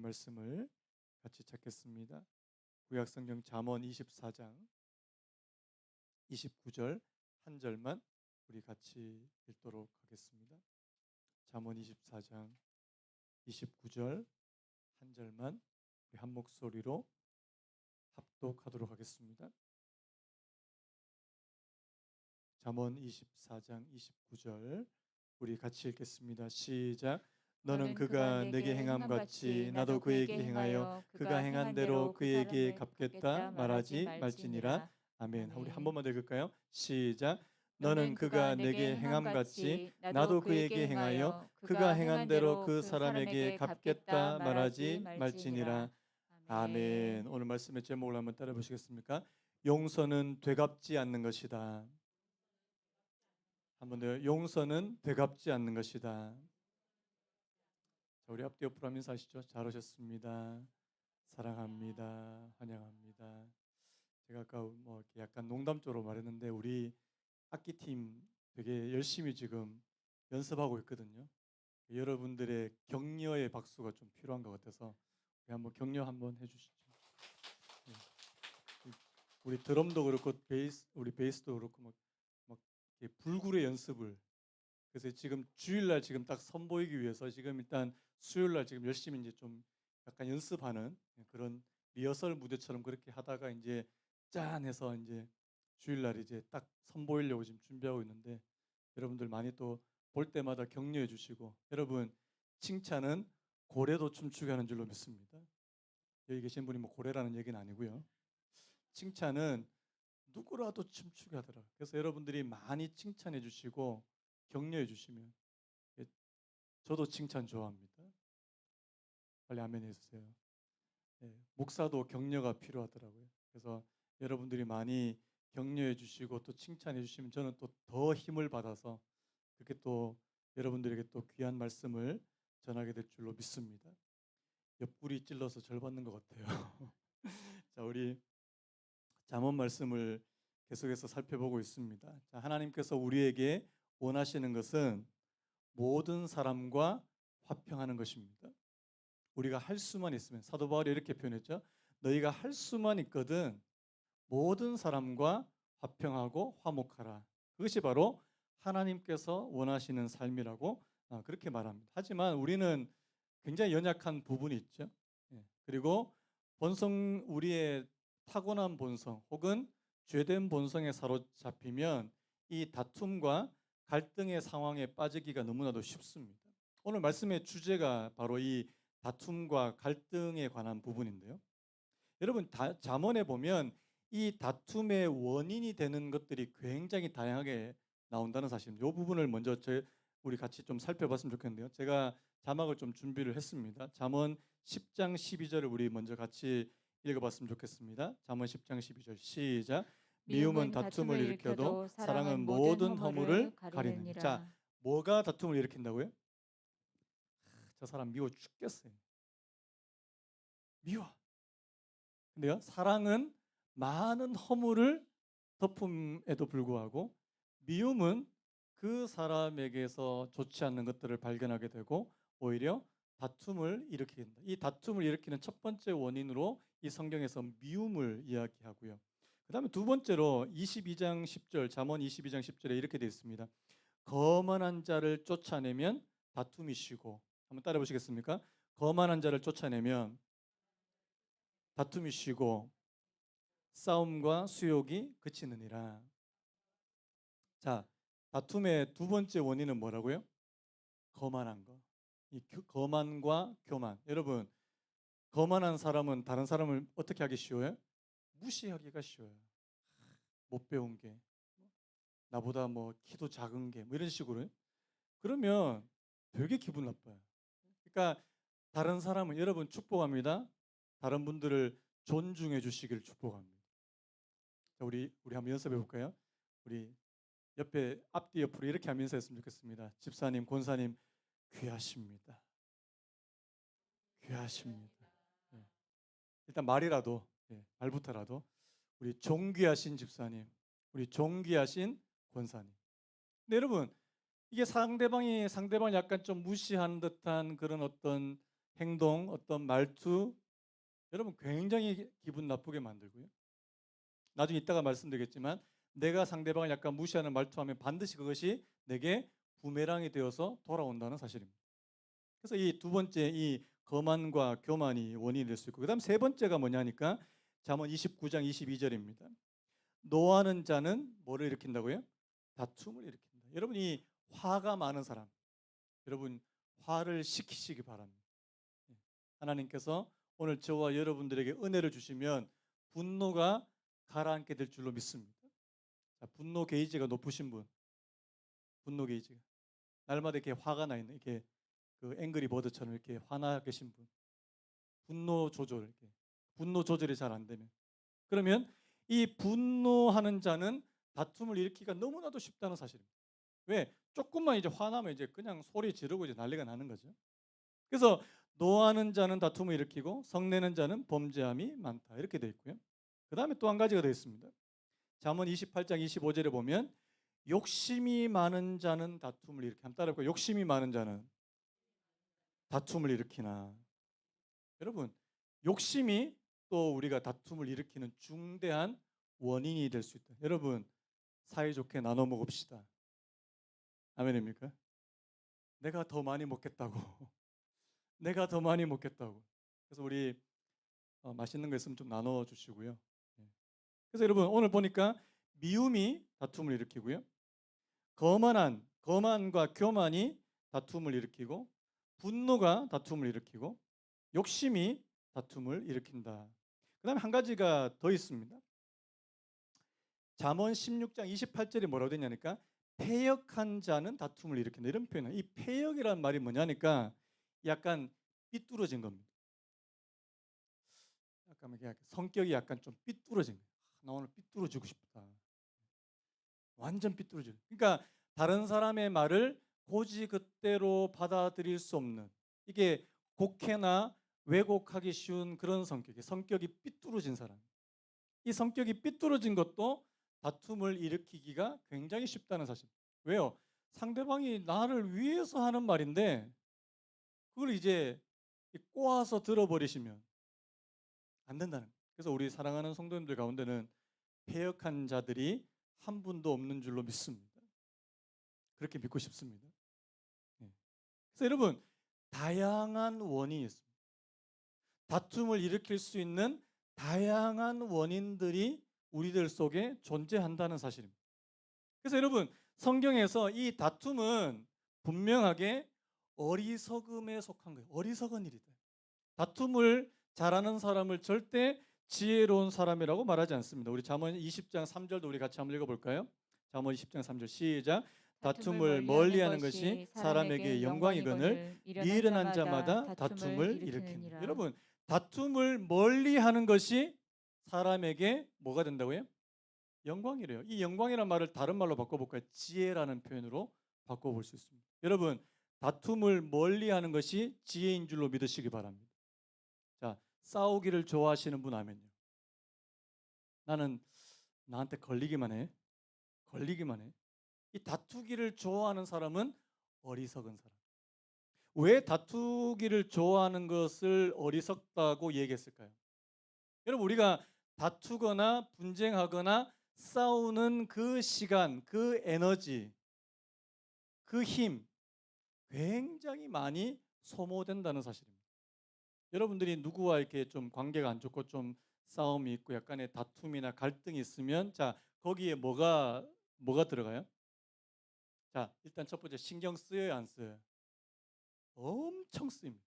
말씀을 같이 찾겠습니다. 구약성경 잠언 24장 29절 한 절만 우리 같이 읽도록 하겠습니다. 잠언 24장 29절 한 절만 우리 한 목소리로 합독하도록 하겠습니다. 잠언 24장 29절 우리 같이 읽겠습니다. 시작. 너는 그가 내게 행함 같이 나도 그에게 행하여 그가 행한 대로 그에게 갚겠다 말하지 말지니라. 아멘. 우리 한 번만 더 읽을까요? 시작. 너는 그가 내게 행함 같이 나도 그에게 행하여 그가 행한 대로 그 사람에게 갚겠다 말하지 말지니라. 아멘. 오늘 말씀의 제목을 한번 따라 보시겠습니까? 용서는 되갚지 않는 것이다. 한번 더. 용서는 되갚지 않는 것이다. 자, 우리 앞뒤 옆으로 하면 인사하시죠. 잘 오셨습니다. 사랑합니다. 환영합니다. 제가 아까 이렇게 약간 농담적으로 말했는데 우리 악기팀 되게 열심히 지금 연습하고 있거든요. 여러분들의 격려의 박수가 좀 필요한 것 같아서 한번 격려 한번 해주시죠. 네. 우리 드럼도 그렇고 우리 베이스도 그렇고 막 불굴의 연습을, 그래서 지금 주일날 지금 딱 선보이기 위해서 지금 일단 수요일날 지금 열심히 이제 좀 약간 연습하는 그런 리허설 무대처럼 그렇게 하다가 이제 짠 해서 이제 주일날 이제 딱 선보이려고 지금 준비하고 있는데 여러분들 많이 또 볼 때마다 격려해 주시고, 여러분 칭찬은 고래도 춤추게 하는 줄로 믿습니다. 여기 계신 분이 뭐 고래라는 얘기는 아니고요. 칭찬은 누구라도 춤추게 하더라고요. 그래서 여러분들이 많이 칭찬해 주시고 격려해 주시면, 저도 칭찬 좋아합니다. 빨리 아멘 해주세요. 목사도 격려가 필요하더라고요. 그래서 여러분들이 많이 격려해 주시고 또 칭찬해 주시면 저는 또 더 힘을 받아서 그렇게 또 여러분들에게 또 귀한 말씀을 전하게 될 줄로 믿습니다. 옆구리 찔러서 절 받는 것 같아요. 자, 우리 잠언 말씀을 계속해서 살펴보고 있습니다. 자, 하나님께서 우리에게 원하시는 것은 모든 사람과 화평하는 것입니다. 우리가 할 수만 있으면, 사도 바울이 이렇게 표현했죠. 너희가 할 수만 있거든 모든 사람과 화평하고 화목하라. 그것이 바로 하나님께서 원하시는 삶이라고 그렇게 말합니다. 하지만 우리는 굉장히 연약한 부분이 있죠. 그리고 우리의 타고난 본성 혹은 죄된 본성에 사로잡히면 이 다툼과 갈등의 상황에 빠지기가 너무나도 쉽습니다. 오늘 말씀의 주제가 바로 이 다툼과 갈등에 관한 부분인데요. 여러분 잠언에 보면 이 다툼의 원인이 되는 것들이 굉장히 다양하게 나온다는 사실입니다. 이 부분을 먼저 우리 같이 좀 살펴봤으면 좋겠는데요. 제가 자막을 좀 준비를 했습니다. 잠언 10장 12절을 우리 먼저 같이 읽어봤으면 좋겠습니다. 잠언 10장 12절 시작. 미움은 다툼을 일으켜도 사랑은 모든 허물을 가리느니라. 자, 뭐가 다툼을 일으킨다고요? 저 사람 미워 죽겠어요. 미워. 근데요, 사랑은 많은 허물을 덮음에도 불구하고 미움은 그 사람에게서 좋지 않는 것들을 발견하게 되고 오히려 다툼을 일으키게 된다. 이 다툼을 일으키는 첫 번째 원인으로 이 성경에서 미움을 이야기하고요. 그 다음에 두 번째로 22장 10절, 잠언 22장 10절에 이렇게 되어 있습니다. 거만한 자를 쫓아내면 다툼이 쉬고, 한번 따라 보시겠습니까? 거만한 자를 쫓아내면 다툼이 쉬고 싸움과 수욕이 그치느니라. 자, 다툼의 두 번째 원인은 뭐라고요? 거만한 거. 이 거만과 교만. 여러분, 거만한 사람은 다른 사람을 어떻게 하기 쉬워요? 무시하기가 쉬워요. 못 배운 게, 나보다 뭐 키도 작은 게, 뭐 이런 식으로. 그러면 되게 기분 나빠요. 그러니까 다른 사람은, 여러분 축복합니다. 다른 분들을 존중해 주시기를 축복합니다. 자, 우리 한번 연습해 볼까요? 우리 옆에 앞뒤 옆으로 이렇게 하면서 했으면 좋겠습니다. 집사님, 권사님 귀하십니다. 귀하십니다. 네. 일단 말이라도, 말부터라도 우리 존귀하신 집사님, 우리 존귀하신 권사님. 근데 여러분, 이게 상대방을 약간 좀 무시하는 듯한 그런 어떤 행동, 어떤 말투, 여러분 굉장히 기분 나쁘게 만들고요. 나중에 이따가 말씀드리겠지만 내가 상대방을 약간 무시하는 말투하면 반드시 그것이 내게 부메랑이 되어서 돌아온다는 사실입니다. 그래서 이 두 번째 이 거만과 교만이 원인이 될 수 있고, 그다음 세 번째가 뭐냐니까 잠언 29장 22절입니다. 노하는 자는 뭐를 일으킨다고요? 다툼을 일으킨다. 여러분, 이 화가 많은 사람, 여러분 화를 식히시기 바랍니다. 예. 하나님께서 오늘 저와 여러분들에게 은혜를 주시면 분노가 가라앉게 될 줄로 믿습니다. 자, 분노 게이지가 높으신 분, 분노 게이지가 날마다 이렇게 화가 나 있는, 이렇게 그 앵그리 버드처럼 이렇게 화나 계신 분, 분노 조절, 이렇게 분노 조절이 잘 안 되면, 그러면 이 분노하는 자는 다툼을 일으키기가 너무나도 쉽다는 사실입니다. 왜? 조금만 이제 화나면 이제 그냥 소리 지르고 이제 난리가 나는 거죠. 그래서 노하는 자는 다툼을 일으키고 성내는 자는 범죄함이 많다, 이렇게 되어 있고요. 그 다음에 또 한 가지가 되어 있습니다. 잠언 28장 25절에 보면 욕심이 많은 자는 다툼을 일으키나. 한번 따라해볼까요? 욕심이 많은 자는 다툼을 일으키나. 여러분, 욕심이 또 우리가 다툼을 일으키는 중대한 원인이 될 수 있다. 여러분, 사이좋게 나눠 먹읍시다. 아멘입니까? 내가 더 많이 먹겠다고. 내가 더 많이 먹겠다고. 그래서 우리 맛있는 거 있으면 좀 나눠 주시고요. 예. 그래서 여러분, 오늘 보니까 미움이 다툼을 일으키고요. 거만과 교만이 다툼을 일으키고, 분노가 다툼을 일으키고, 욕심이 다툼을 일으킨다. 그 다음에 한 가지가 더 있습니다. 잠언 16장 28절이 뭐라고 되냐니까 패역한 자는 다툼을 일으킨다, 이런 표현이에요. 이 패역이라는 말이 뭐냐니까 약간 삐뚤어진 겁니다. 약간 성격이 약간 좀 삐뚤어진 거예요. 나 오늘 삐뚤어지고 싶다. 완전 삐뚤어지고. 그러니까 다른 사람의 말을 고지그대로 받아들일 수 없는, 이게 곡해나 왜곡하기 쉬운 그런 성격이 삐뚤어진 사람. 이 성격이 삐뚤어진 것도 다툼을 일으키기가 굉장히 쉽다는 사실. 왜요? 상대방이 나를 위해서 하는 말인데 그걸 이제 꼬아서 들어버리시면 안 된다는 거예요. 그래서 우리 사랑하는 성도님들 가운데는 패역한 자들이 한 분도 없는 줄로 믿습니다. 그렇게 믿고 싶습니다. 네. 그래서 여러분, 다양한 원인이 있습니다. 다툼을 일으킬 수 있는 다양한 원인들이 우리들 속에 존재한다는 사실입니다. 그래서 여러분, 성경에서 이 다툼은 분명하게 어리석음에 속한 거예요. 어리석은 일이다. 다툼을 잘하는 사람을 절대 지혜로운 사람이라고 말하지 않습니다. 우리 잠언 20장 3절도 우리 같이 한번 읽어볼까요? 잠언 20장 3절 시작. 다툼을 멀리하는 것이 사람에게 영광이거늘 미련한 자마다 다툼을 일으키는. 여러분, 다툼을 멀리하는 것이 사람에게 뭐가 된다고요? 영광이래요. 이 영광이라는 말을 다른 말로 바꿔볼까요? 지혜라는 표현으로 바꿔볼 수 있습니다. 여러분, 다툼을 멀리하는 것이 지혜인 줄로 믿으시기 바랍니다. 자, 싸우기를 좋아하시는 분 아면요. 나는 나한테 걸리기만 해. 걸리기만 해. 이 다투기를 좋아하는 사람은 어리석은 사람. 왜 다투기를 좋아하는 것을 어리석다고 얘기했을까요? 여러분, 우리가 다투거나 분쟁하거나 싸우는 그 시간, 그 에너지, 그 힘 굉장히 많이 소모된다는 사실입니다. 여러분들이 누구와 이렇게 좀 관계가 안 좋고 좀 싸움이 있고 약간의 다툼이나 갈등이 있으면, 자, 거기에 뭐가 들어가요? 자, 일단 첫 번째, 신경 쓰여요, 안 쓰여요? 엄청 쓰입니다.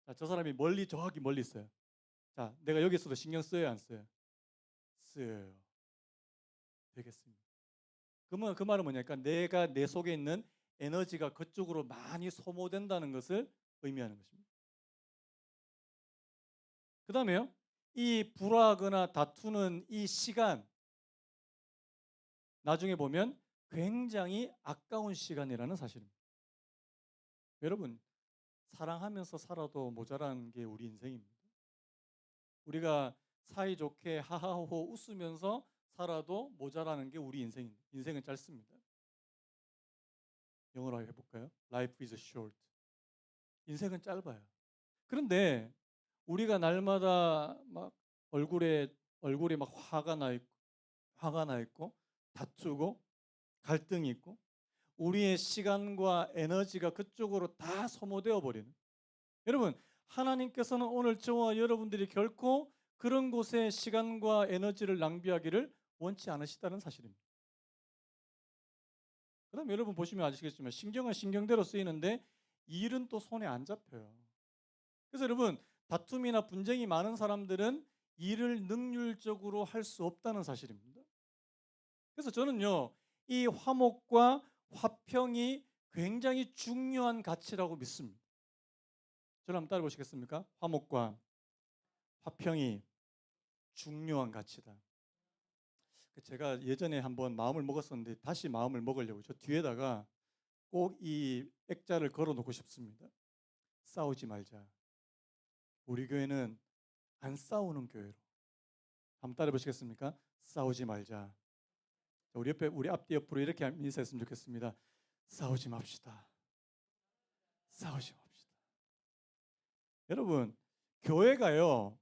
자, 저 사람이 저기 멀리 있어요. 자, 내가 여기 있어도 신경 쓰여요, 안 쓰여요? 쓰여요. 되겠습니다. 그 말은 뭐냐니까 내가 내 속에 있는 에너지가 그쪽으로 많이 소모된다는 것을 의미하는 것입니다. 그 다음에요, 이 불화하거나 다투는 이 시간, 나중에 보면 굉장히 아까운 시간이라는 사실입니다. 여러분, 사랑하면서 살아도 모자란 게 우리 인생입니다. 우리가 사이좋게 하하호호 웃으면서 살아도 모자라는 게 우리 인생입니다. 인생은 짧습니다. 영어로 해볼까요? Life is short. 인생은 짧아요. 그런데 우리가 날마다 막 얼굴에 막 화가 나 있고 다투고 갈등이 있고 우리의 시간과 에너지가 그쪽으로 다 소모되어 버리는. 여러분, 하나님께서는 오늘 저와 여러분들이 결코 그런 곳에 시간과 에너지를 낭비하기를 원치 않으시다는 사실입니다. 그다음에 여러분 보시면 아시겠지만 신경은 신경대로 쓰이는데 일은 또 손에 안 잡혀요. 그래서 여러분, 다툼이나 분쟁이 많은 사람들은 일을 능률적으로 할 수 없다는 사실입니다. 그래서 저는요, 이 화목과 화평이 굉장히 중요한 가치라고 믿습니다. 저를 한번 따라 보시겠습니까? 화목과 화평이 중요한 가치다. 제가 예전에 한번 마음을 먹었었는데 다시 마음을 먹으려고 저 뒤에다가 꼭 이 액자를 걸어 놓고 싶습니다. 싸우지 말자. 우리 교회는 안 싸우는 교회로. 한번 따라 보시겠습니까? 싸우지 말자. 우리 앞뒤 옆으로 이렇게 인사했으면 좋겠습니다. 싸우지 맙시다. 싸우지 맙시다. 여러분, 교회가요,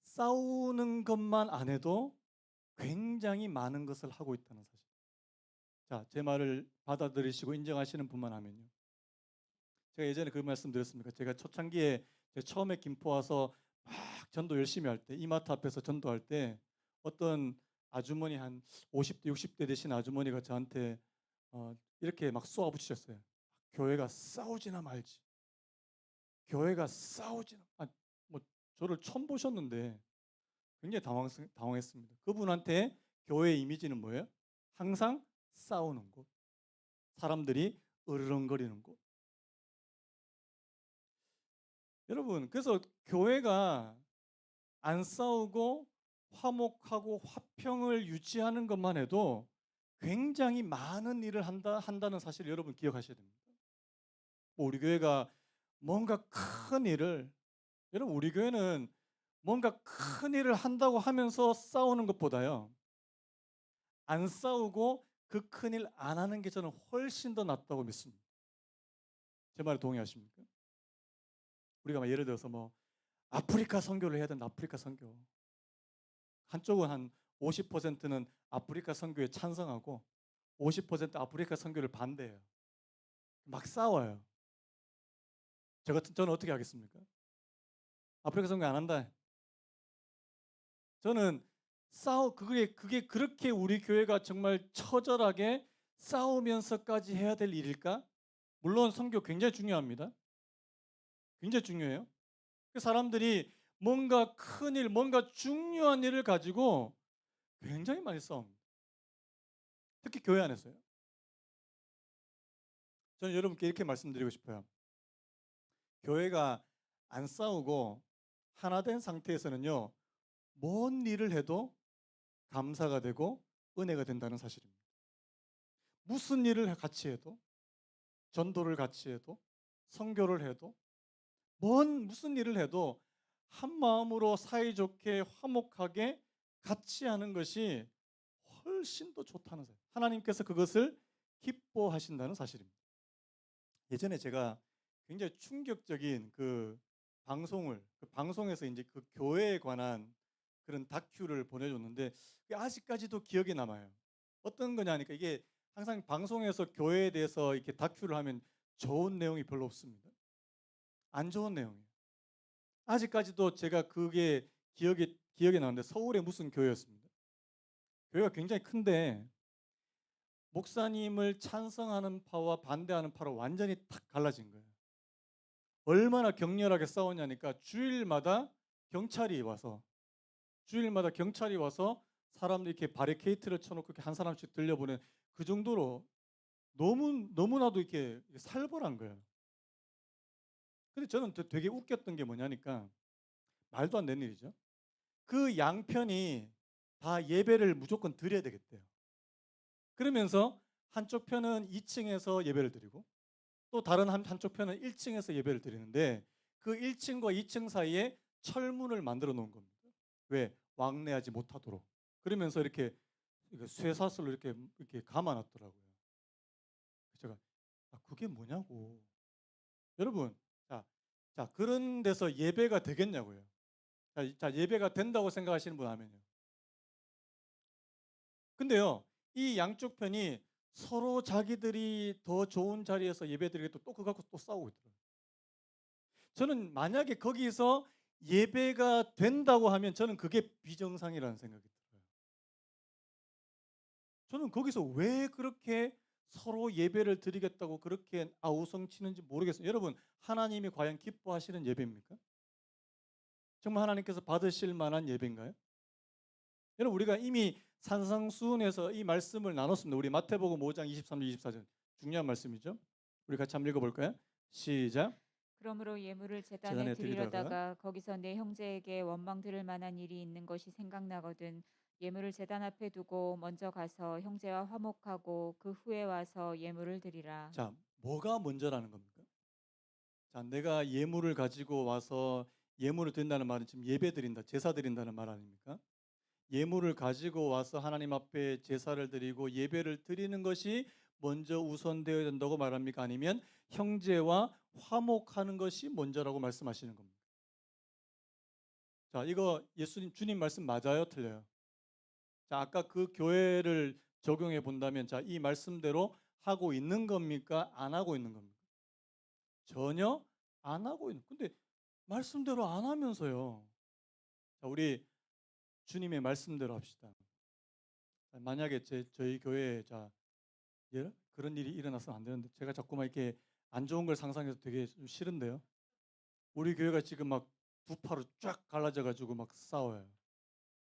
싸우는 것만 안 해도 굉장히 많은 것을 하고 있다는 사실. 자, 제 말을 받아들이시고 인정하시는 분만 하면요. 제가 예전에 그 말씀 드렸습니까? 제가 초창기에 처음에 김포 와서 막 전도 열심히 할 때, 이마트 앞에서 전도할 때 어떤 아주머니 한 50대, 60대 되신 아주머니가 저한테 이렇게 막 쏘아붙이셨어요. 교회가 싸우지나 말지. 교회가 싸우지나. 뭐 저를 처음 보셨는데 굉장히 당황했습니다. 그분한테 교회의 이미지는 뭐예요? 항상 싸우는 곳. 사람들이 으르렁거리는 곳. 여러분, 그래서 교회가 안 싸우고 화목하고 화평을 유지하는 것만 해도 굉장히 많은 일을 한다는 사실을 여러분 기억하셔야 됩니다. 뭐 우리 교회가 뭔가 큰 일을, 여러분 우리 교회는 뭔가 큰 일을 한다고 하면서 싸우는 것보다요, 안 싸우고 그 큰 일 안 하는 게 저는 훨씬 더 낫다고 믿습니다. 제 말에 동의하십니까? 우리가 막 예를 들어서 뭐 아프리카 선교를 해야 된다. 아프리카 선교. 한쪽은 한 50%는 아프리카 선교에 찬성하고 50% 아프리카 선교를 반대해요. 막 싸워요. 저는 어떻게 하겠습니까? 아프리카 선교 안 한다. 저는 그게 그렇게 우리 교회가 정말 처절하게 싸우면서까지 해야 될 일일까? 물론 선교 굉장히 중요합니다. 굉장히 중요해요. 그 사람들이 뭔가 큰 일, 뭔가 중요한 일을 가지고 굉장히 많이 싸웁니다. 특히 교회 안에서요. 저는 여러분께 이렇게 말씀드리고 싶어요. 교회가 안 싸우고 하나 된 상태에서는요, 뭔 일을 해도 감사가 되고 은혜가 된다는 사실입니다. 무슨 일을 같이 해도, 전도를 같이 해도, 선교를 해도, 무슨 일을 해도 한 마음으로 사이좋게 화목하게 같이 하는 것이 훨씬 더 좋다는 사실. 하나님께서 그것을 기뻐하신다는 사실입니다. 예전에 제가 굉장히 충격적인 그 방송에서 이제 그 교회에 관한 그런 다큐를 보내줬는데 그게 아직까지도 기억에 남아요. 어떤 거냐니까 이게 항상 방송에서 교회에 대해서 이렇게 다큐를 하면 좋은 내용이 별로 없습니다. 안 좋은 내용이에요. 아직까지도 제가 그게 기억에 나는데 서울의 무슨 교회였습니다. 교회가 굉장히 큰데 목사님을 찬성하는 파와 반대하는 파로 완전히 탁 갈라진 거예요. 얼마나 격렬하게 싸웠냐니까 주일마다 경찰이 와서 사람들 이렇게 바리케이트를 쳐놓고 이렇게 한 사람씩 들려보낸 그 정도로 너무나도 이렇게 살벌한 거예요. 근데 저는 되게 웃겼던 게 뭐냐니까 말도 안 되는 일이죠. 그 양편이 다 예배를 무조건 드려야 되겠대요. 그러면서 한쪽 편은 2층에서 예배를 드리고 또 다른 한쪽 편은 1층에서 예배를 드리는데 그 1층과 2층 사이에 철문을 만들어 놓은 겁니다. 왜? 왕래하지 못하도록. 그러면서 이렇게 쇠사슬로 이렇게 감아놨더라고요. 제가 그게 뭐냐고. 여러분, 자, 자, 그런 데서 예배가 되겠냐고요. 자, 예배가 된다고 생각하시는 분 하면요. 근데요, 이 양쪽 편이 서로 자기들이 더 좋은 자리에서 예배드리겠다 또 그거 갖고 또 싸우고 있더라고요. 저는 만약에 거기서 예배가 된다고 하면 저는 그게 비정상이라는 생각이 들어요. 저는 거기서 왜 그렇게 서로 예배를 드리겠다고 그렇게 아우성치는지 모르겠어요. 여러분, 하나님이 과연 기뻐하시는 예배입니까? 정말 하나님께서 받으실 만한 예배인가요? 여러분, 우리가 이미 산상수훈에서 이 말씀을 나눴습니다. 우리 마태복음 5장 23절 24절 중요한 말씀이죠. 우리 같이 한번 읽어볼까요? 시작. 그러므로 예물을 제단에 재단에 드리다가 드리려다가 거기서 내 형제에게 원망 들을 만한 일이 있는 것이 생각나거든 예물을 제단 앞에 두고 먼저 가서 형제와 화목하고 그 후에 와서 예물을 드리라. 자, 뭐가 먼저라는 겁니까? 자, 내가 예물을 가지고 와서 예물을 드린다는 말은 지금 예배 드린다, 제사 드린다는 말 아닙니까? 예물을 가지고 와서 하나님 앞에 제사를 드리고 예배를 드리는 것이 먼저 우선되어야 된다고 말합니까? 아니면 형제와 화목하는 것이 먼저라고 말씀하시는 겁니까? 자, 이거 예수님 주님 말씀 맞아요, 틀려요? 자, 아까 그 교회를 적용해 본다면 자, 이 말씀대로 하고 있는 겁니까? 안 하고 있는 겁니까? 전혀 안 하고 있는. 근데 말씀대로 안 하면서요. 자, 우리 주님의 말씀대로 합시다. 자, 만약에 저희 교회에 자, 예? 그런 일이 일어나서는 안 되는데 제가 자꾸만 이렇게 안 좋은 걸 상상해서 되게 좀 싫은데요. 우리 교회가 지금 막 두 파로 쫙 갈라져 가지고 막 싸워요.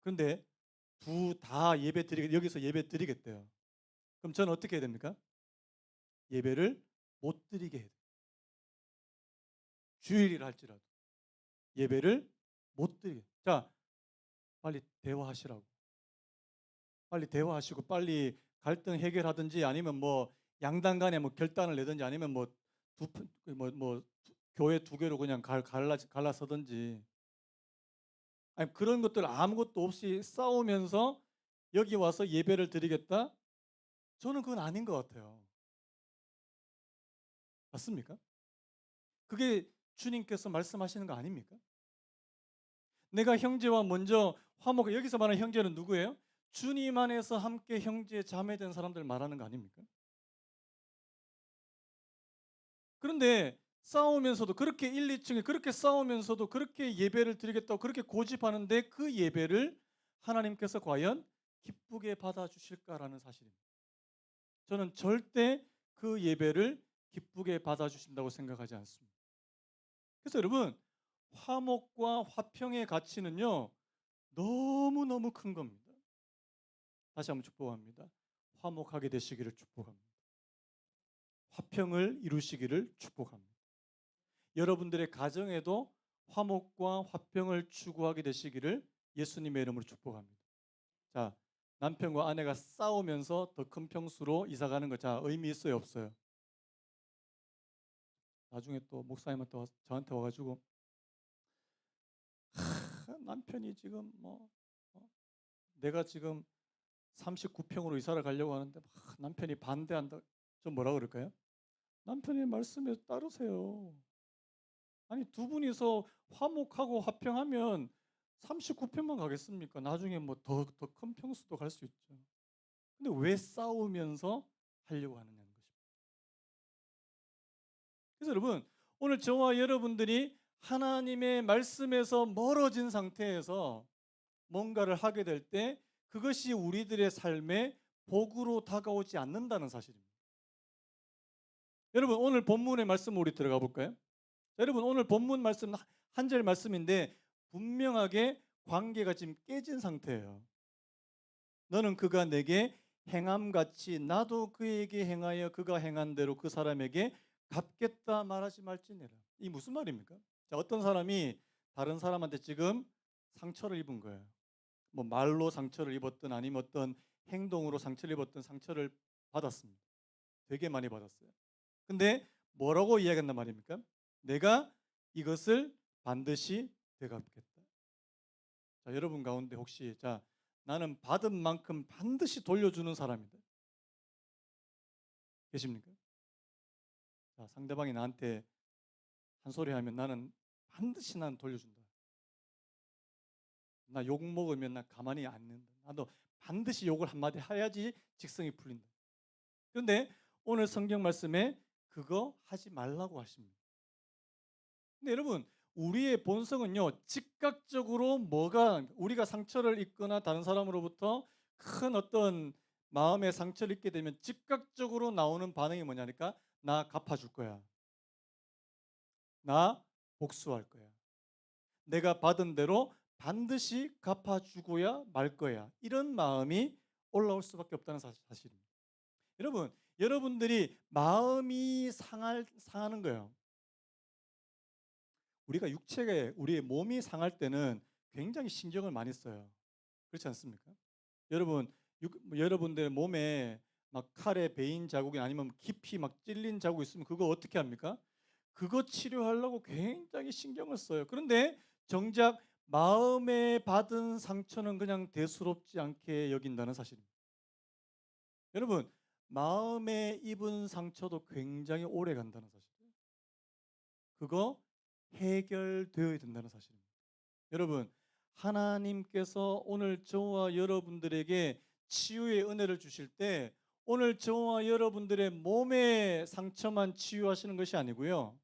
그런데 두 다 예배 드리 여기서 예배 드리겠대요. 그럼 저는 어떻게 해야 됩니까? 예배를 못 드리게 해야 돼요. 주일이라 할지라도 예배를 못 드리게. 자, 빨리 대화하시라고. 빨리 대화하시고 빨리 갈등 해결하든지 아니면 뭐 양당 간에 뭐 결단을 내든지 아니면 뭐 교회 두 개로 그냥 갈라서든지 아니 그런 것들 아무것도 없이 싸우면서 여기 와서 예배를 드리겠다? 저는 그건 아닌 것 같아요. 맞습니까? 그게 주님께서 말씀하시는 거 아닙니까? 내가 형제와 먼저 화목 여기서 말하는 형제는 누구예요? 주님 안에서 함께 형제 자매된 사람들 말하는 거 아닙니까? 그런데 싸우면서도 그렇게 1, 2층에 그렇게 싸우면서도 그렇게 예배를 드리겠다고 그렇게 고집하는데 그 예배를 하나님께서 과연 기쁘게 받아주실까라는 사실입니다. 저는 절대 그 예배를 기쁘게 받아주신다고 생각하지 않습니다. 그래서 여러분 화목과 화평의 가치는요 너무너무 큰 겁니다. 다시 한번 축복합니다. 화목하게 되시기를 축복합니다. 화평을 이루시기를 축복합니다. 여러분들의 가정에도 화목과 화평을 추구하게 되시기를 예수님의 이름으로 축복합니다. 자, 남편과 아내가 싸우면서 더 큰 평수로 이사 가는 거 자, 의미 있어요, 없어요? 나중에 또 목사님한테 저한테 와가지고 남편이 지금 내가 지금 39평으로 이사를 가려고 하는데 남편이 반대한다. 좀 뭐라 그럴까요? 남편의 말씀에 따르세요. 아니 두 분이서 화목하고 화평하면 39평만 가겠습니까? 나중에 뭐 더 큰 평수도 갈 수 있죠. 근데 왜 싸우면서 하려고 하느냐는 것입니다. 그래서 여러분 오늘 저와 여러분들이 하나님의 말씀에서 멀어진 상태에서 뭔가를 하게 될 때 그것이 우리들의 삶에 복으로 다가오지 않는다는 사실입니다. 여러분 오늘 본문의 말씀 우리 들어가 볼까요? 자, 여러분 오늘 본문 말씀 한 절 말씀인데 분명하게 관계가 지금 깨진 상태예요. 너는 그가 내게 행함같이 나도 그에게 행하여 그가 행한 대로 그 사람에게 갚겠다 말하지 말지니라. 이 무슨 말입니까? 자, 어떤 사람이 다른 사람한테 지금 상처를 입은 거예요. 뭐 말로 상처를 입었든 아니면 어떤 행동으로 상처를 입었든 상처를 받았습니다. 되게 많이 받았어요. 근데 뭐라고 이야기한단 말입니까? 내가 이것을 반드시 되갚겠다. 자, 여러분 가운데 혹시 자, 나는 받은 만큼 반드시 돌려주는 사람이다. 계십니까? 자, 상대방이 나한테 한 소리 하면 나는 반드시 난 돌려준다. 나 욕 먹으면 나 가만히 안 있는다. 나도 반드시 욕을 한마디 해야지 직성이 풀린다. 그런데 오늘 성경 말씀에 그거 하지 말라고 하십니다. 근데 여러분, 우리의 본성은요, 즉각적으로 우리가 상처를 입거나 다른 사람으로부터 큰 어떤 마음의 상처를 입게 되면 즉각적으로 나오는 반응이 뭐냐니까, 나 갚아줄 거야. 나 복수할 거야. 내가 받은 대로 반드시 갚아주고야 말 거야. 이런 마음이 올라올 수밖에 없다는 사실입니다. 여러분, 여러분들이 마음이 상하는 거예요. 우리의 몸이 상할 때는 굉장히 신경을 많이 써요. 그렇지 않습니까? 여러분들 몸에 막 칼에 베인 자국이 아니면 깊이 막 찔린 자국 있으면 그거 어떻게 합니까? 그거 치료하려고 굉장히 신경을 써요. 그런데 정작 마음에 받은 상처는 그냥 대수롭지 않게 여긴다는 사실입니다. 여러분, 마음에 입은 상처도 굉장히 오래 간다는 사실이에요. 그거 해결되어야 된다는 사실입니다. 여러분, 하나님께서 오늘 저와 여러분들에게 치유의 은혜를 주실 때 오늘 저와 여러분들의 몸의 상처만 치유하시는 것이 아니고요.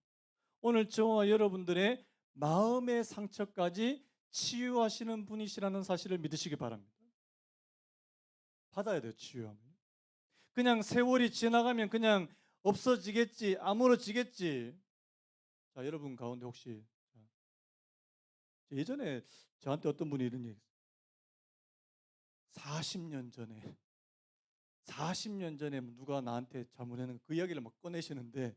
오늘 저와 여러분들의 마음의 상처까지 치유하시는 분이시라는 사실을 믿으시기 바랍니다. 받아야 돼요, 치유함을. 그냥 세월이 지나가면 그냥 없어지겠지, 아물어지겠지. 자, 여러분 가운데 혹시 예전에 저한테 어떤 분이 이런 얘기 했어요. 40년 전에 누가 나한테 잘못했는 그 이야기를 막 꺼내시는데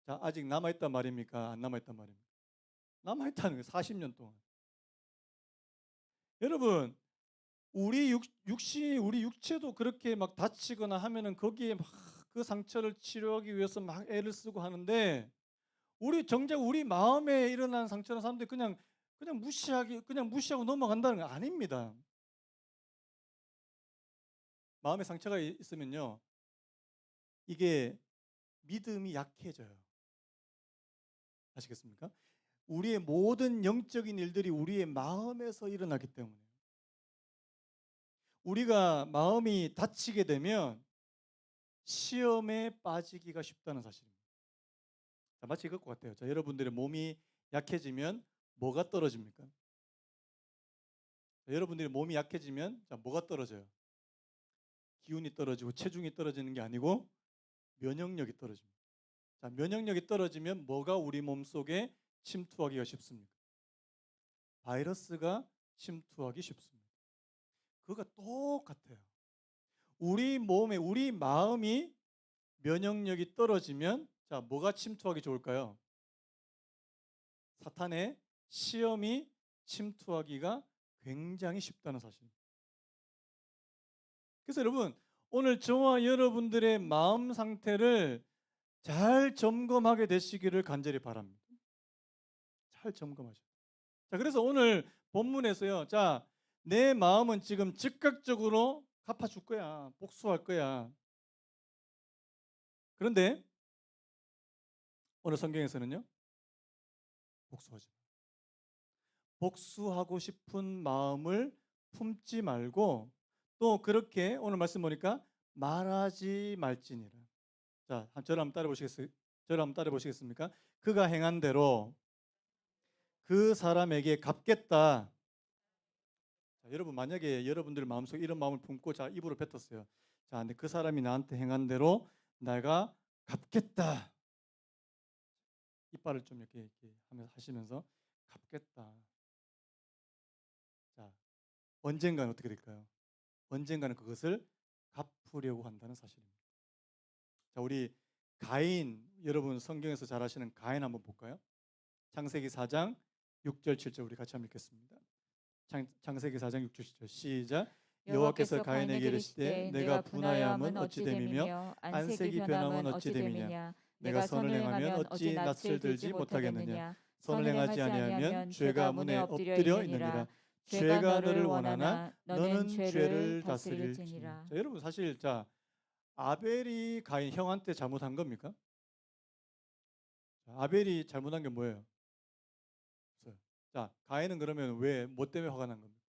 아직 남아있단 말입니까? 안 남아있단 말입니까? 남아있다는 거예요. 40년 동안. 여러분, 우리 육체도 그렇게 막 다치거나 하면은 거기에 막 그 상처를 치료하기 위해서 막 애를 쓰고 하는데 정작 우리 마음에 일어난 상처는 사람들이 그냥 무시하고 넘어간다는 거 아닙니다. 마음에 상처가 있으면요, 이게 믿음이 약해져요. 아시겠습니까? 우리의 모든 영적인 일들이 우리의 마음에서 일어나기 때문에 우리가 마음이 다치게 되면 시험에 빠지기가 쉽다는 사실입니다. 자, 마치 이것 같아요. 자, 여러분들의 몸이 약해지면 뭐가 떨어집니까? 자, 여러분들의 몸이 약해지면 뭐가 떨어져요? 기운이 떨어지고 체중이 떨어지는 게 아니고 면역력이 떨어집니다. 자, 면역력이 떨어지면 뭐가 우리 몸 속에 침투하기가 쉽습니까? 바이러스가 침투하기 쉽습니다. 그거가 똑같아요. 우리 마음이 면역력이 떨어지면 뭐가 침투하기 좋을까요? 사탄의 시험이 침투하기가 굉장히 쉽다는 사실입니다. 그래서 여러분, 오늘 저와 여러분들의 마음 상태를 잘 점검하게 되시기를 간절히 바랍니다. 잘 점검하셔. 자, 그래서 오늘 본문에서요. 자, 내 마음은 지금 즉각적으로 갚아줄 거야. 복수할 거야. 그런데 오늘 성경에서는요. 복수하지 마. 복수하고 싶은 마음을 품지 말고 또 그렇게 오늘 말씀 보니까 말하지 말지니라. 자, 저를 한번 따라 보시겠습니까? 그가 행한 대로 그 사람에게 갚겠다. 자, 여러분 만약에 여러분들 마음속에 이런 마음을 품고 입으로 뱉었어요. 자, 근데 그 사람이 나한테 행한 대로 내가 갚겠다. 이빨을 좀 이렇게 하시면서 갚겠다. 자, 언젠가는 어떻게 될까요? 언젠가는 그것을 갚으려고 한다는 사실입니다. 자, 우리 여러분 성경에서 잘 아시는 가인 한번 볼까요? 창세기 4장 6절 7절 우리 같이 한번 읽겠습니다. 창세기 4장 6절 7절 시작. 여호와께서 가인에게 이르시되 내가 분하여함은 어찌 됨이며 안색이 변함은 어찌 됨이냐. 내가 선을 행하면 어찌 낯을 들지 못하겠느냐. 선을 행하지 아니하면 죄가 문에 엎드려 있느니라. 죄가 너를 원하나 너는 죄를 다스릴지니라. 자, 여러분 사실 아벨이 가인 형한테 잘못한 겁니까? 아벨이 잘못한 게 뭐예요? 없어요. 자, 가인은 그러면 왜, 뭐 때문에 화가 난 겁니까?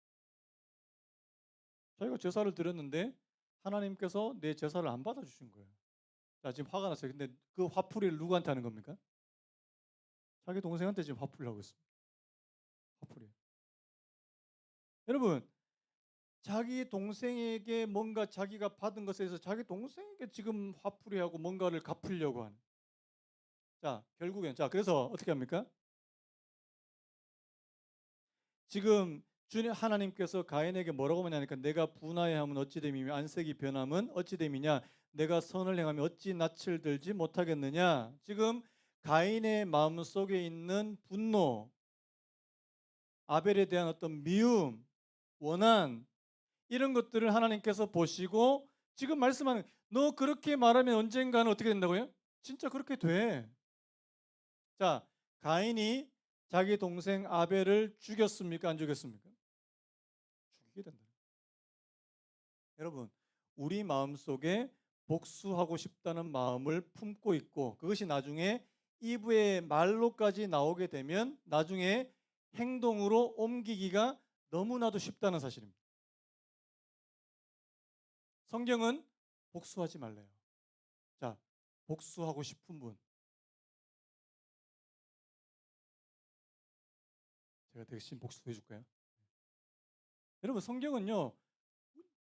자기가 제사를 드렸는데 하나님께서 내 제사를 안 받아주신 거예요. 자, 지금 화가 났어요. 근데 그 화풀이를 누구한테 하는 겁니까? 자기 동생한테 지금 화풀이를 하고 있습니다. 화풀이. 여러분, 자기 동생에게 뭔가 자기가 받은 것에 대해서 자기 동생에게 지금 화풀이하고 뭔가를 갚으려고 하는. 자, 결국엔 자, 그래서 어떻게 합니까? 지금 주님 하나님께서 가인에게 뭐라고 하냐니까 내가 분하여함은 어찌 됨이며 안색이 변함은 어찌 됨이냐 내가 선을 행하며 어찌 낯을 들지 못하겠느냐. 지금 가인의 마음 속에 있는 분노, 아벨에 대한 어떤 미움, 원한 이런 것들을 하나님께서 보시고 지금 말씀하는 너 그렇게 말하면 언젠가는 어떻게 된다고요? 진짜 그렇게 돼. 자, 가인이 자기 동생 아벨을 죽였습니까? 안 죽였습니까? 죽이게 된다. 여러분, 우리 마음속에 복수하고 싶다는 마음을 품고 있고 그것이 나중에 이브의 말로까지 나오게 되면 나중에 행동으로 옮기기가 너무나도 쉽다는 사실입니다. 성경은 복수하지 말래요. 자, 복수하고 싶은 분. 제가 대신 복수해 줄까요? 여러분, 성경은요.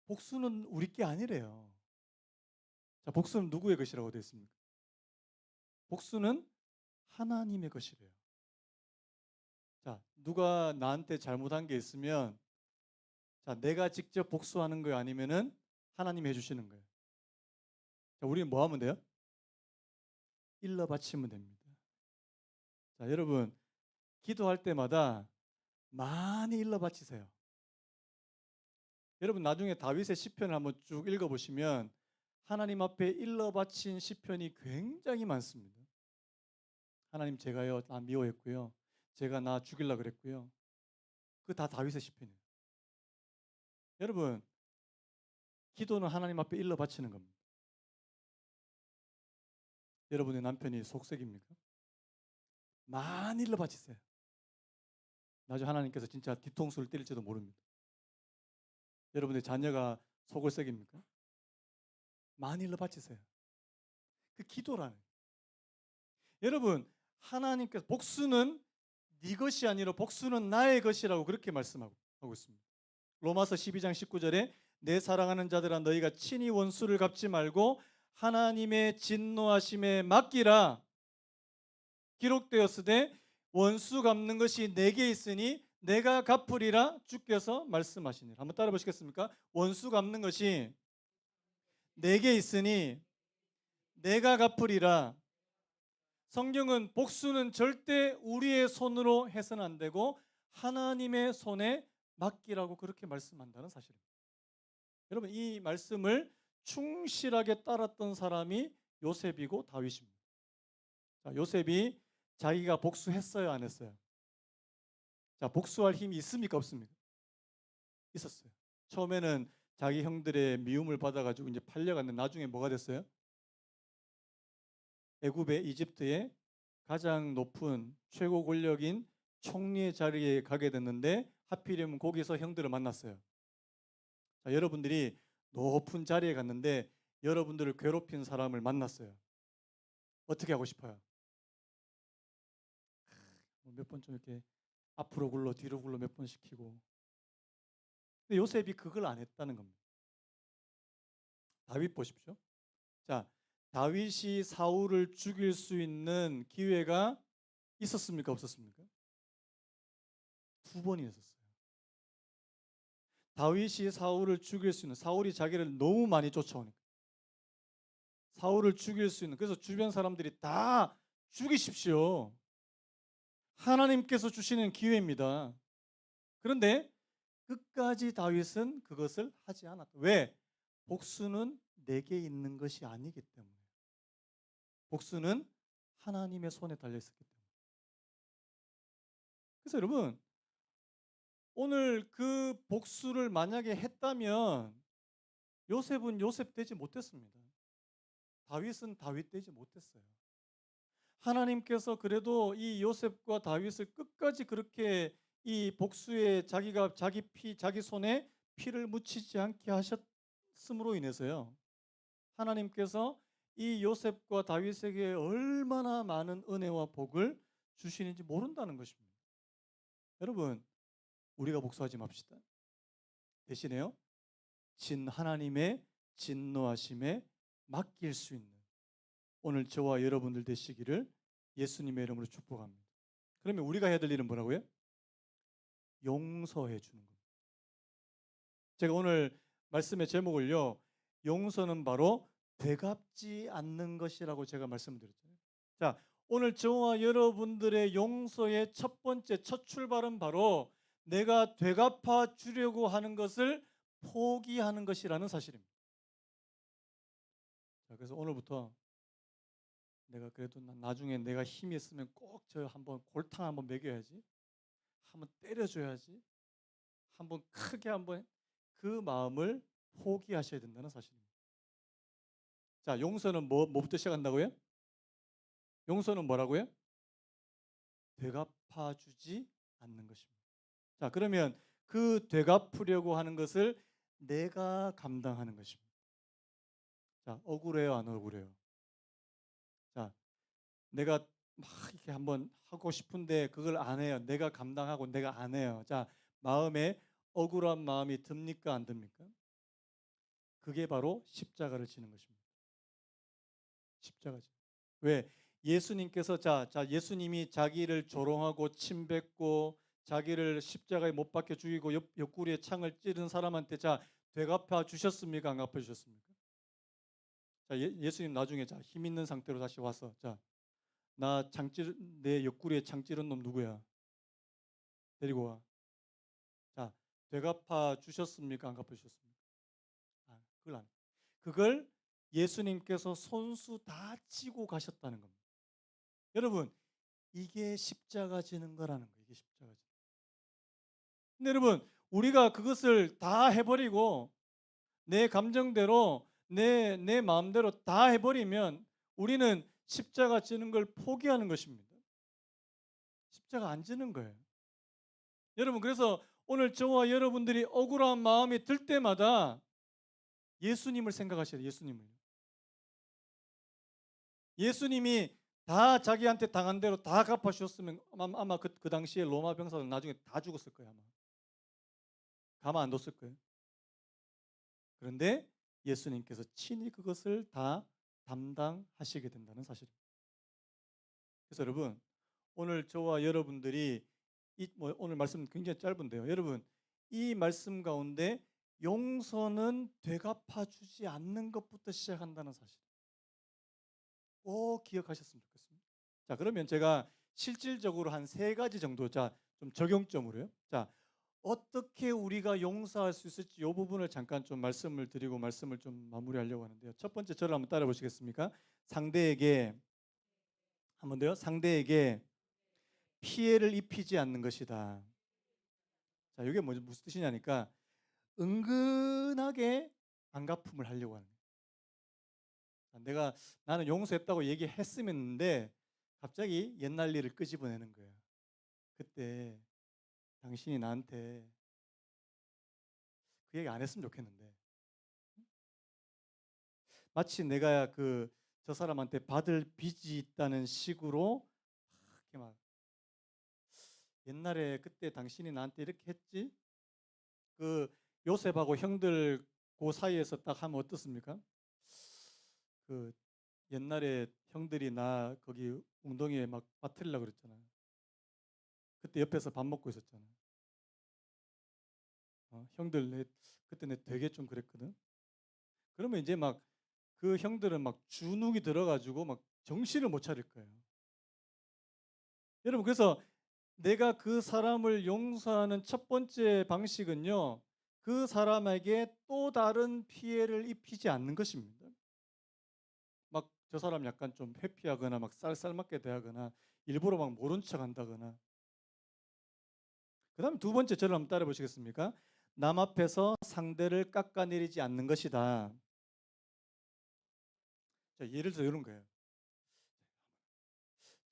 복수는 우리 게 아니래요. 자, 복수는 누구의 것이라고 되어 있습니까? 복수는 하나님의 것이래요. 자, 누가 나한테 잘못한 게 있으면 자, 내가 직접 복수하는 거예요? 아니면은 하나님이 해주시는 거예요? 자, 우리는 뭐 하면 돼요? 일러 바치면 됩니다. 자, 여러분, 기도할 때마다 많이 일러 바치세요. 여러분, 나중에 다윗의 시편을 한번 쭉 읽어보시면 하나님 앞에 일러 바친 시편이 굉장히 많습니다. 하나님 제가요 다 미워했고요. 제가 나 죽이려 그랬고요. 그 다 다윗의 시편이에요. 여러분, 기도는 하나님 앞에 일러 바치는 겁니다. 여러분의 남편이 속색입니까? 많이 일러 바치세요. 나중에 하나님께서 진짜 뒤통수를 때릴지도 모릅니다. 여러분의 자녀가 속을 새깁니까? 많이 일러 바치세요. 그 기도라는. 여러분, 하나님께서 복수는 네 것이 아니라 복수는 나의 것이라고 그렇게 말씀하고 있습니다. 로마서 12장 19절에 내 사랑하는 자들아 너희가 친히 원수를 갚지 말고 하나님의 진노하심에 맡기라. 기록되었으되 원수 갚는 것이 내게 있으니 내가 갚으리라 주께서 말씀하시니라. 한번 따라 보시겠습니까? 원수 갚는 것이 내게 있으니 내가 갚으리라. 성경은 복수는 절대 우리의 손으로 해서는 안 되고 하나님의 손에 맡기라고 그렇게 말씀한다는 사실입니다. 여러분, 이 말씀을 충실하게 따랐던 사람이 요셉이고 다윗입니다. 자, 요셉이 자기가 복수했어요, 안 했어요? 자, 복수할 힘이 있습니까, 없습니까? 있었어요. 처음에는 자기 형들의 미움을 받아가지고 이제 팔려갔는데 나중에 뭐가 됐어요? 애굽의 이집트의 가장 높은 최고 권력인 총리의 자리에 가게 됐는데 하필이면 거기서 형들을 만났어요. 자, 여러분들이 높은 자리에 갔는데 여러분들을 괴롭힌 사람을 만났어요. 어떻게 하고 싶어요? 몇 번 좀 이렇게 앞으로 굴러 뒤로 굴러 몇 번 시키고. 근데 요셉이 그걸 안 했다는 겁니다. 다윗 보십시오. 자, 다윗이 사울을 죽일 수 있는 기회가 있었습니까? 없었습니까? 2번이 있었어요. 다윗이 사울을 죽일 수 있는, 사울이 자기를 너무 많이 쫓아오니까 사울을 죽일 수 있는, 그래서 주변 사람들이 다 죽이십시오. 하나님께서 주시는 기회입니다. 그런데 끝까지 다윗은 그것을 하지 않았다. 왜? 복수는 내게 있는 것이 아니기 때문에. 복수는 하나님의 손에 달려 있었기 때문에. 그래서 여러분, 오늘 그 복수를 만약에 했다면 요셉은 요셉 되지 못했습니다. 다윗은 다윗 되지 못했어요. 하나님께서 그래도 이 요셉과 다윗을 끝까지 그렇게 이 복수에 자기가 자기 손에 피를 묻히지 않게 하셨음으로 인해서요. 하나님께서 이 요셉과 다윗에게 얼마나 많은 은혜와 복을 주시는지 모른다는 것입니다. 여러분, 우리가 복수하지 맙시다. 대신에요, 진 하나님의 진노하심에 맡길 수 있는 오늘 저와 여러분들 되시기를 예수님의 이름으로 축복합니다. 그러면 우리가 해야 될 일은 뭐라고요? 용서해 주는 겁니다. 제가 오늘 말씀의 제목을요, 용서는 바로 되갚지 않는 것이라고 제가 말씀드렸잖아요. 자, 오늘 저와 여러분들의 용서의 첫 번째 첫 출발은 바로 내가 되갚아 주려고 하는 것을 포기하는 것이라는 사실입니다. 자, 그래서 오늘부터 내가 그래도 나중에 내가 힘이 있으면 꼭 저 한번 골탕 한번 먹여야지, 한번 때려줘야지, 한번 크게 한번, 그 마음을 포기하셔야 된다는 사실입니다. 자, 용서는 뭐부터 시작한다고요? 용서는 뭐라고요? 되갚아 주지 않는 것입니다. 자, 그러면 그 되갚으려고 하는 것을 내가 감당하는 것입니다. 자, 억울해요, 안 억울해요? 자, 내가 막 이렇게 한번 하고 싶은데 그걸 안 해요. 내가 감당하고 내가 안 해요. 자, 마음에 억울한 마음이 듭니까, 안 듭니까? 그게 바로 십자가를 지는 것입니다. 십자가지. 왜? 예수님께서 예수님이 자기를 조롱하고 침뱉고 자기를 십자가에 못 박혀 죽이고 옆구리에 창을 찌른 사람한테 되갚아 주셨습니까? 안 갚아 주셨습니까? 자, 예수님 나중에 힘 있는 상태로 다시 와서 내 옆구리에 창 찌른 놈 누구야? 데리고 와. 자, 되갚아 주셨습니까? 안 갚아 주셨습니까? 그걸 예수님께서 손수 다 치고 가셨다는 겁니다. 여러분, 이게 십자가 지는 거라는 거예요. 이게 십자가 지는. 근데 여러분, 우리가 그것을 다 해버리고 내 감정대로 내 마음대로 다 해버리면 우리는 십자가 지는 걸 포기하는 것입니다. 십자가 안 지는 거예요. 여러분, 그래서 오늘 저와 여러분들이 억울한 마음이 들 때마다 예수님을 생각하셔야 돼요. 예수님이 다 자기한테 당한 대로 다 갚아주셨으면 아마 그 당시에 로마 병사들 나중에 다 죽었을 거예요. 아마 가만 안 뒀을 거예요. 그런데 예수님께서 친히 그것을 다 담당하시게 된다는 사실입니다. 그래서 여러분, 오늘 저와 여러분들이 오늘 말씀 굉장히 짧은데요. 여러분, 이 말씀 가운데 용서는 되갚아주지 않는 것부터 시작한다는 사실 꼭 기억하셨으면 좋겠습니다. 자, 그러면 제가 실질적으로 한 3가지 정도 좀 적용점으로요. 자, 어떻게 우리가 용서할 수 있을지 이 부분을 잠깐 좀 말씀을 드리고 말씀을 좀 마무리하려고 하는데요. 첫 번째, 저를 한번 따라 보시겠습니까? 한 번 더요. 상대에게 피해를 입히지 않는 것이다. 자, 이게 무슨 뜻이냐니까 은근하게 반갚음을 하려고 하는 거예요. 나는 용서했다고 얘기했으면 했는데 갑자기 옛날 일을 끄집어내는 거예요. 그때 당신이 나한테 그 얘기 안 했으면 좋겠는데, 마치 내가 저 사람한테 받을 빚이 있다는 식으로 이렇게 막, 옛날에 그때 당신이 나한테 이렇게 했지? 그 요셉하고 형들 그 사이에서 딱 하면 어떻습니까? 그 옛날에 형들이 나 거기 웅덩이에 막 빠뜨리려고 그랬잖아요. 그때 옆에서 밥 먹고 있었잖아요. 형들 그때 내 되게 좀 그랬거든. 그러면 이제 막 그 형들은 막 주눅이 들어가지고 막 정신을 못 차릴 거예요. 여러분, 그래서 내가 그 사람을 용서하는 첫 번째 방식은요, 그 사람에게 또 다른 피해를 입히지 않는 것입니다. 막 저 사람 약간 좀 회피하거나 막 쌀쌀맞게 대하거나 일부러 막 모른 척 한다거나. 그 다음에 두 번째, 저를 한번 따라 보시겠습니까? 남 앞에서 상대를 깎아내리지 않는 것이다. 자, 예를 들어 이런 거예요.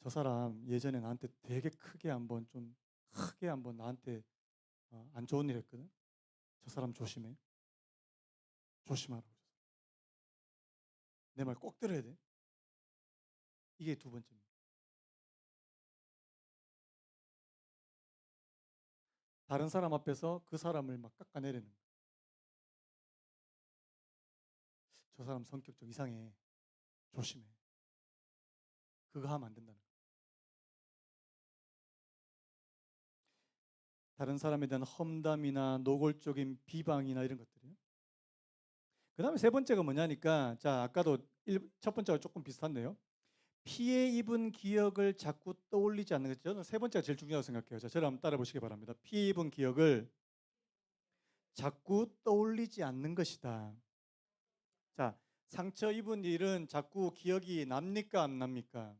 저 사람 예전에 나한테 되게 크게 한번 좀 크게 한번 나한테 안 좋은 일 했거든. 저 사람 조심해. 조심하라고. 내 말 꼭 들어야 돼. 이게 두 번째입니다. 다른 사람 앞에서 그 사람을 막 깎아내리는 거야. 저 사람 성격 좀 이상해. 조심해. 그거 하면 안 된다는 거야. 다른 사람에 대한 험담이나 노골적인 비방이나 이런 것들이요. 그 다음에 세 번째가 뭐냐니까, 자, 아까도 첫 번째가 조금 비슷한데요. 피해 입은 기억을 자꾸 떠올리지 않는 것. 저는 세 번째가 제일 중요하다고 생각해요. 자, 저를 한번 따라 보시기 바랍니다. 피해 입은 기억을 자꾸 떠올리지 않는 것이다. 자, 상처 입은 일은 자꾸 기억이 납니까, 안 납니까?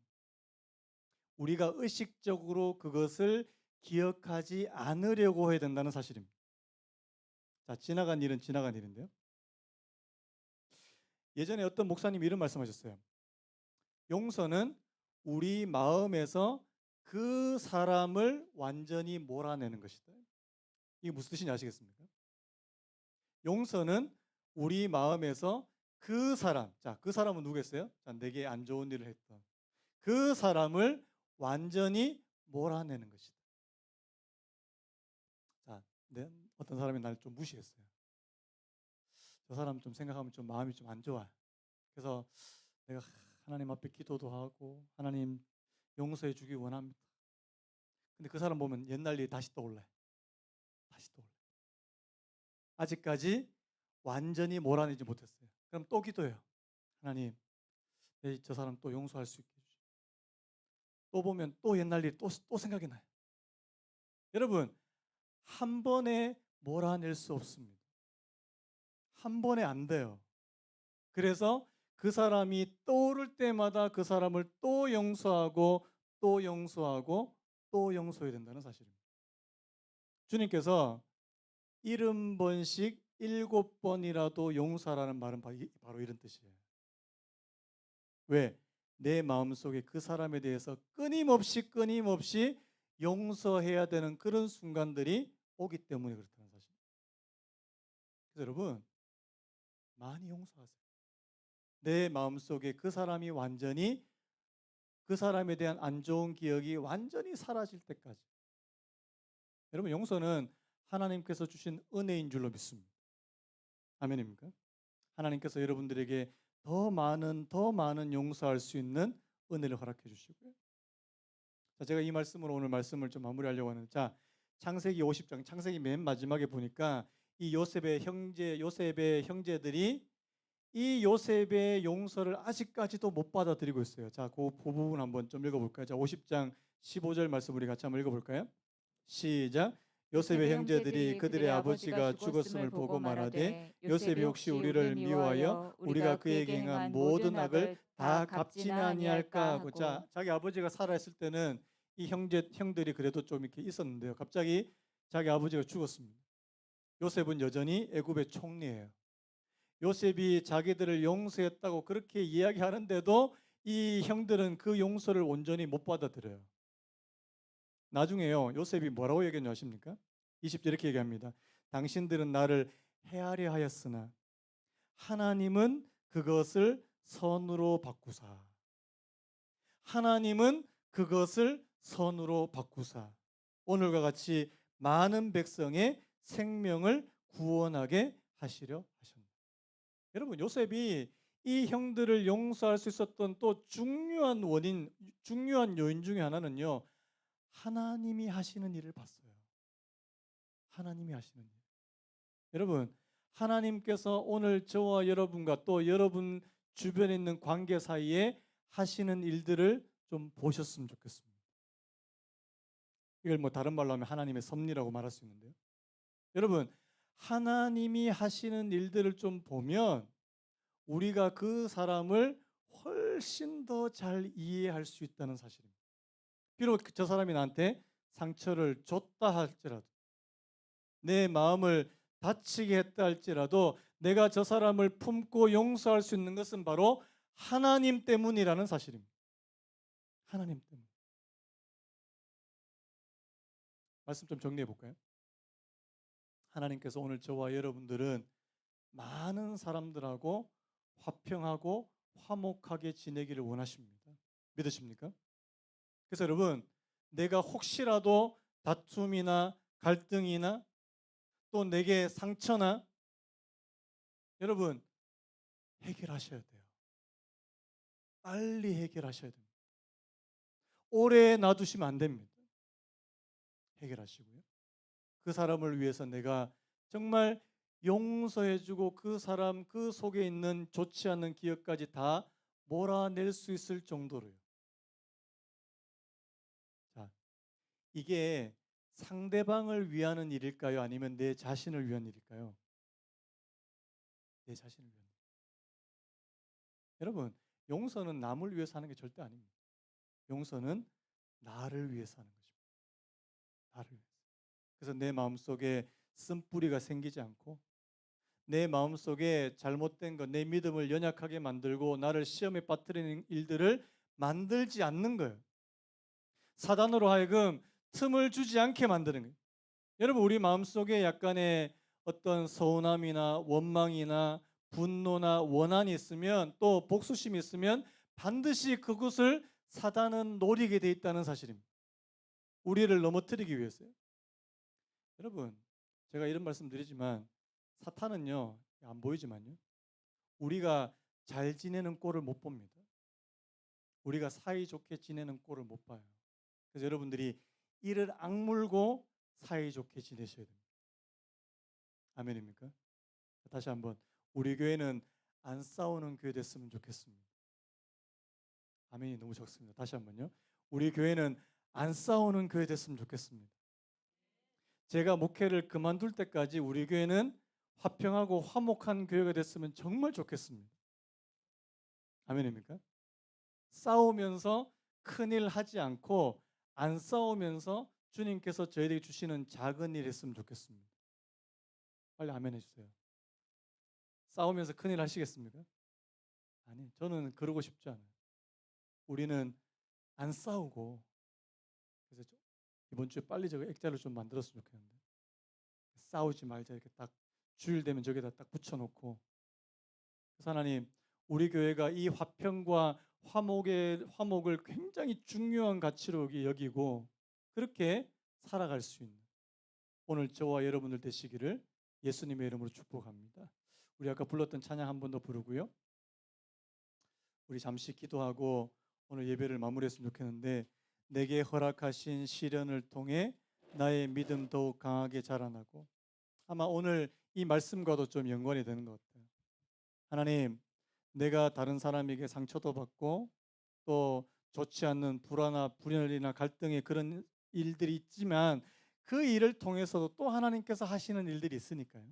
우리가 의식적으로 그것을 기억하지 않으려고 해야 된다는 사실입니다. 자, 지나간 일은 지나간 일인데요. 예전에 어떤 목사님이 이런 말씀하셨어요. 용서는 우리 마음에서 그 사람을 완전히 몰아내는 것이다. 이게 무슨 뜻인지 아시겠습니까? 용서는 우리 마음에서 그 사람, 자, 그 사람은 누구겠어요? 자, 내게 안 좋은 일을 했던 그 사람을 완전히 몰아내는 것이다. 자, 어떤 사람이 나를 좀 무시했어요. 저 사람 좀 생각하면 좀 마음이 좀 안 좋아. 그래서 내가 하나님 앞에 기도도 하고 하나님 용서해 주기 원합니다. 근데 그 사람 보면 옛날 일이 다시 떠올라요. 다시 떠올라요. 아직까지 완전히 몰아내지 못했어요. 그럼 또 기도해요. 하나님, 저 사람 또 용서할 수 있게 해주시고. 또 보면 또 옛날 일이 또 생각이 나요. 여러분, 한 번에 몰아낼 수 없습니다. 한 번에 안 돼요. 그래서 그 사람이 떠오를 때마다 그 사람을 또 용서하고 또 용서하고 또 용서해야 된다는 사실입니다. 주님께서 70번씩 7번이라도 용서하라는 말은 바로 이런 뜻이에요. 왜? 내 마음속에 그 사람에 대해서 끊임없이 용서해야 되는 그런 순간들이 오기 때문에 그렇다는 사실. 그래서 여러분, 많이 용서하세요. 내 마음속에 그 사람이 완전히, 그 사람에 대한 안 좋은 기억이 완전히 사라질 때까지. 여러분, 용서는 하나님께서 주신 은혜인 줄로 믿습니다. 아멘입니까? 하나님께서 여러분들에게 더 많은 용서할 수 있는 은혜를 허락해 주시고요. 자, 제가 이 말씀으로 오늘 말씀을 좀 마무리하려고 하는데, 자, 창세기 50장, 창세기 맨 마지막에 보니까 이 요셉의 형제들이 이 요셉의 용서를 아직까지도 못 받아들이고 있어요. 자, 그 부분 한번 좀 읽어볼까요? 자, 50장 15절 말씀 우리 같이 한번 읽어볼까요? 시작. 요셉의 형제들이 그들의 아버지가 죽었음을 보고 말하되 요셉이 혹시 우리를 미워하여 우리가 그에게 행한 모든 악을 다 갚지는 아니할까 하고. 자, 자기 아버지가 살아있을 때는 이 형들이 그래도 좀 이렇게 있었는데요. 갑자기 자기 아버지가 죽었습니다. 요셉은 여전히 애굽의 총리예요. 요셉이 자기들을 용서했다고 그렇게 이야기하는데도 이 형들은 그 용서를 온전히 못 받아들여요. 나중에요, 요셉이 뭐라고 얘기했냐 아십니까? 20절 이렇게 얘기합니다. 당신들은 나를 해하려 하였으나 하나님은 그것을 선으로 바꾸사. 하나님은 그것을 선으로 바꾸사 오늘과 같이 많은 백성의 생명을 구원하게 하시려 하셨다. 여러분, 요셉이 이 형들을 용서할 수 있었던 또 중요한 요인 중에 하나는요, 하나님이 하시는 일을 봤어요. 하나님이 하시는 일. 여러분, 하나님께서 오늘 저와 여러분과 또 여러분 주변에 있는 관계 사이에 하시는 일들을 좀 보셨으면 좋겠습니다. 이걸 뭐 다른 말로 하면 하나님의 섭리라고 말할 수 있는데요. 여러분, 하나님이 하시는 일들을 좀 보면 우리가 그 사람을 훨씬 더 잘 이해할 수 있다는 사실입니다. 비록 저 사람이 나한테 상처를 줬다 할지라도, 내 마음을 다치게 했다 할지라도 내가 저 사람을 품고 용서할 수 있는 것은 바로 하나님 때문이라는 사실입니다. 하나님 때문. 말씀 좀 정리해 볼까요? 하나님께서 오늘 저와 여러분들은 많은 사람들하고 화평하고 화목하게 지내기를 원하십니다. 믿으십니까? 그래서 여러분, 내가 혹시라도 다툼이나 갈등이나 또 내게 상처나 여러분 해결하셔야 돼요. 빨리 해결하셔야 됩니다. 오래 놔두시면 안 됩니다. 해결하시고요. 그 사람을 위해서 내가 정말 용서해주고 그 사람 그 속에 있는 좋지 않은 기억까지 다 몰아낼 수 있을 정도로요. 자, 이게 상대방을 위하는 일일까요? 아니면 내 자신을 위한 일일까요? 내 자신을 위한 일. 여러분, 용서는 남을 위해서 하는 게 절대 아닙니다. 용서는 나를 위해서 하는 것입니다. 나를 위해서. 그래서 내 마음속에 쓴뿌리가 생기지 않고 내 마음속에 잘못된 것, 내 믿음을 연약하게 만들고 나를 시험에 빠뜨리는 일들을 만들지 않는 거예요. 사단으로 하여금 틈을 주지 않게 만드는 거예요. 여러분, 우리 마음속에 약간의 어떤 서운함이나 원망이나 분노나 원한이 있으면 또 복수심이 있으면 반드시 그것을 사단은 노리게 돼 있다는 사실입니다. 우리를 넘어뜨리기 위해서요. 여러분, 제가 이런 말씀 드리지만 사탄은요, 안 보이지만요, 우리가 잘 지내는 꼴을 못 봅니다. 우리가 사이좋게 지내는 꼴을 못 봐요. 그래서 여러분들이 이를 악물고 사이좋게 지내셔야 됩니다. 아멘입니까? 다시 한번, 우리 교회는 안 싸우는 교회 됐으면 좋겠습니다. 아멘이 너무 적습니다. 다시 한번요. 우리 교회는 안 싸우는 교회 됐으면 좋겠습니다. 제가 목회를 그만둘 때까지 우리 교회는 화평하고 화목한 교회가 됐으면 정말 좋겠습니다. 아멘입니까? 싸우면서 큰일 하지 않고 안 싸우면서 주님께서 저희에게 주시는 작은 일 했으면 좋겠습니다. 빨리 아멘 해주세요. 싸우면서 큰일 하시겠습니까? 아니, 저는 그러고 싶지 않아요. 우리는 안 싸우고, 그래서 이번 주에 빨리 제가 액자를 좀 만들었으면 좋겠는데, 싸우지 말자 이렇게 딱 주일 되면 저기다 딱 붙여놓고, 그래서 하나님, 우리 교회가 이 화평과 화목을 굉장히 중요한 가치로 여기고 그렇게 살아갈 수 있는 오늘 저와 여러분들 되시기를 예수님의 이름으로 축복합니다. 우리 아까 불렀던 찬양 한 번 더 부르고요. 우리 잠시 기도하고 오늘 예배를 마무리했으면 좋겠는데, 내게 허락하신 시련을 통해 나의 믿음 더욱 강하게 자라나고, 아마 오늘 이 말씀과도 좀 연관이 되는 것 같아요. 하나님, 내가 다른 사람에게 상처도 받고 또 좋지 않는 불연이나 갈등의 그런 일들이 있지만 그 일을 통해서도 또 하나님께서 하시는 일들이 있으니까요.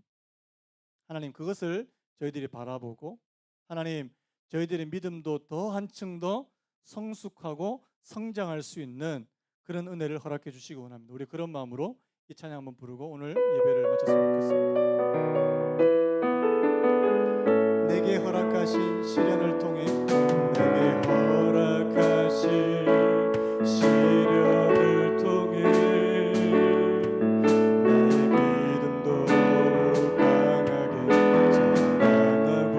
하나님, 그것을 저희들이 바라보고 하나님, 저희들의 믿음도 더 한층 더 성숙하고 성장할 수 있는 그런 은혜를 허락해 주시기 원합니다. 우리 그런 마음으로 이 찬양 한번 부르고 오늘 예배를 마쳤으면 좋겠습니다. 내게 허락하신 시련을 통해 내게 허락하신 시련을 통해 나의 믿음도 강하게 자라나고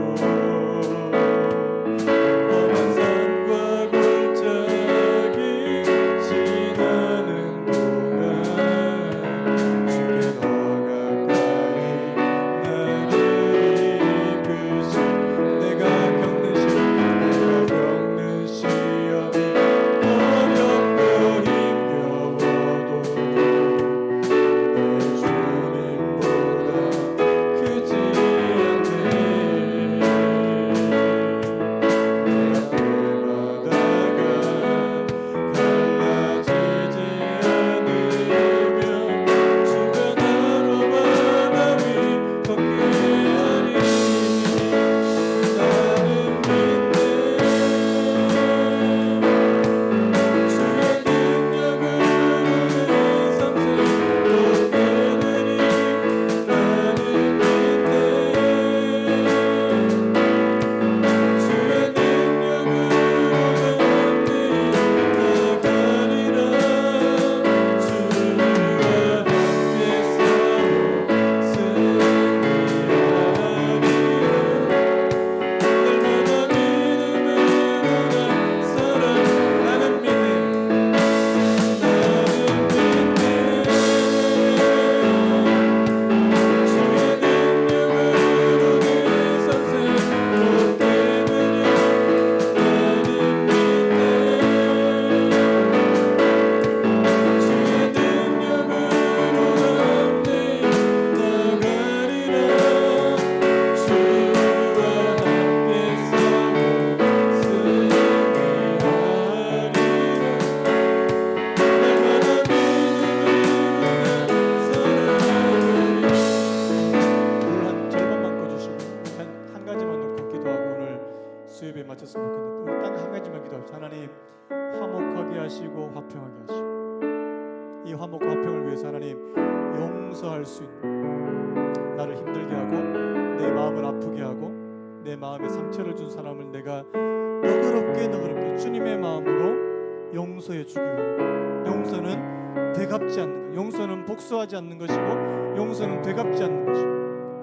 험한 산과 골짜기 지나는 동안 주께 더 가까이 나를 이끄시 내가 겪는 시험이 어렵고 힘겨워도 용서할 수 있는, 나를 힘들게 하고 내 마음을 아프게 하고 내 마음에 상처를 준 사람을 내가 너그럽게 주님의 마음으로 용서해 주기 원합니다. 용서는 되갚지 않는 것, 용서는 복수하지 않는 것이고 용서는 되갚지 않는 것이고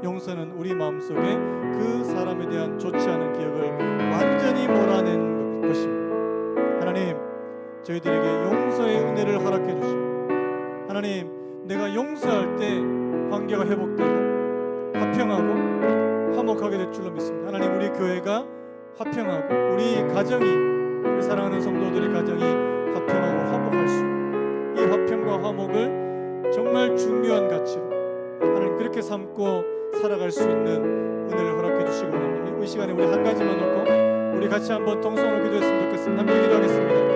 용서는 우리 마음속에 그 사람에 대한 좋지 않은 기억을 완전히 몰아내는 것입니다. 하나님, 저희들에게 용서의 은혜를 허락해 주시고, 하나님, 내가 용서할 때 관계가 회복되고 화평하고 화목하게 될 줄로 믿습니다. 하나님, 우리 교회가 화평하고 우리 가정이, 우리 사랑하는 성도들의 가정이 화평하고 화목할 수 있는 이 화평과 화목을 정말 중요한 가치로 하나님 그렇게 삼고 살아갈 수 있는 은혜를 허락해 주시기 원합니다. 이 시간에 우리 한 가지만 놓고 우리 같이 한번 동성으로 기도했으면 좋겠습니다. 함께 기도하겠습니다.